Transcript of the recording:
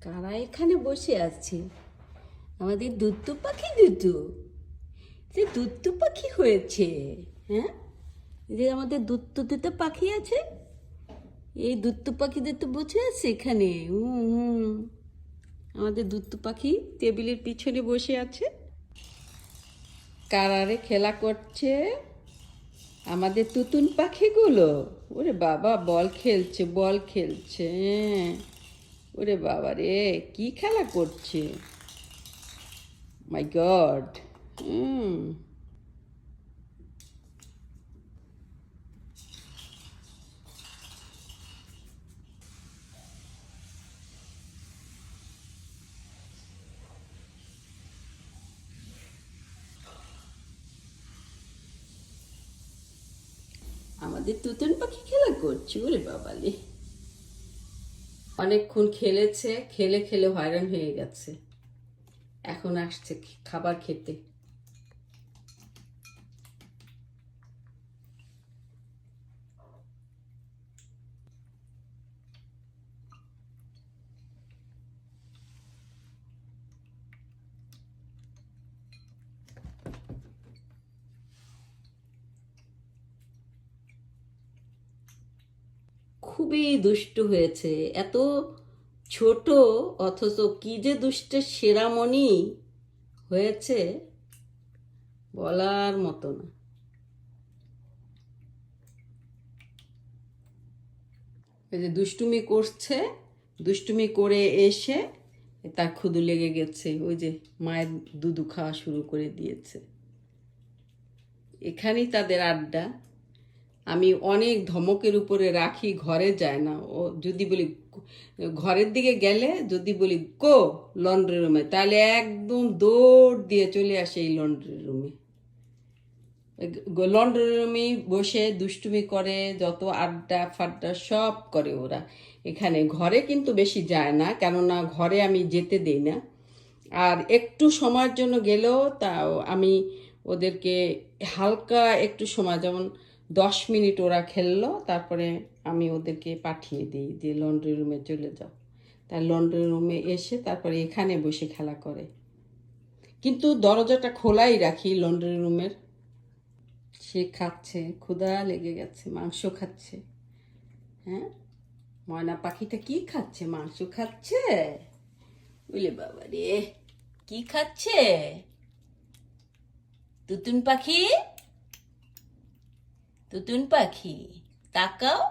কারা এখানে বসে আছে? আমাদের দুত্তু পাখি দুতু, যে দুত্তু পাখি হয়েছে। হ্যাঁ, যে আমাদের দুত্তু দুটো পাখি আছে, এই দুত্তু পাখিদের তো বসে আছে এখানে। হুম, আমাদের দুত্তু পাখি টেবিলের পিছনে বসে আছে, কারারে খেলা করছে। আমাদের তুতুন পাখিগুলো, ওরে বাবা, বল খেলছে, বল খেলছে। ওরে বাবা রে, কি খেলা করছে! মাই গড! হুম, আমাদের তুতুন পাখি খেলা করছে। ওরে বাবালে, অনেকক্ষণ খেলেছে, খেলে খেলে হয়রান হয়ে গেছে, এখন আসছে খাবার খেতে। খুবই দুষ্টু হয়েছে, এত ছোট অথচ কি যে দুষ্টের সেরামণি হয়েছে, বলার মতো না। এই যে দুষ্টুমি করছে, দুষ্টুমি করে এসে তার ক্ষুধু লেগে গেছে, ওই যে মায়ের দুধু খাওয়া শুরু করে দিয়েছে। এখানেই তাদের আড্ডা। আমি অনেক ধমকের উপরে রাখি, ঘরে যায় না ও। যদি বলি ঘরের দিকে গেলে, যদি বলি কো লন্ড্রি রুমে, তাহলে একদম দৌড় দিয়ে চলে আসে এই লন্ড্রি রুমে। লন্ড্রি রুমে বসে দুষ্টুমি করে, যত আড্ডা ফাড্ডা সব করে ওরা এখানে। ঘরে কিন্তু বেশি যায় না, কেননা ঘরে আমি যেতে দেই না। আর একটু সময়ের জন্য গেলেও তাও আমি ওদেরকে হালকা একটু সময়, যেমন 10 মিনিট ওরা খেললো, তারপরে আমি ওদেরকে পাঠিয়ে দিই যে লন্ড্রি রুমে চলে যাও। তাই লন্ড্রি রুমে এসে তারপরে এখানে বসে খেলা করে, কিন্তু দরজাটা খোলাই রাখি লন্ড্রি রুমের। সে খাচ্ছে, ক্ষুধা লেগে গেছে, মাংস খাচ্ছে। হ্যাঁ, ময়না পাখিটা কি খাচ্ছে? মাংস খাচ্ছে। বুঝলে বাবা রে, কি খাচ্ছে তুতুন পাখি? তুতুন পাখি তাকাও,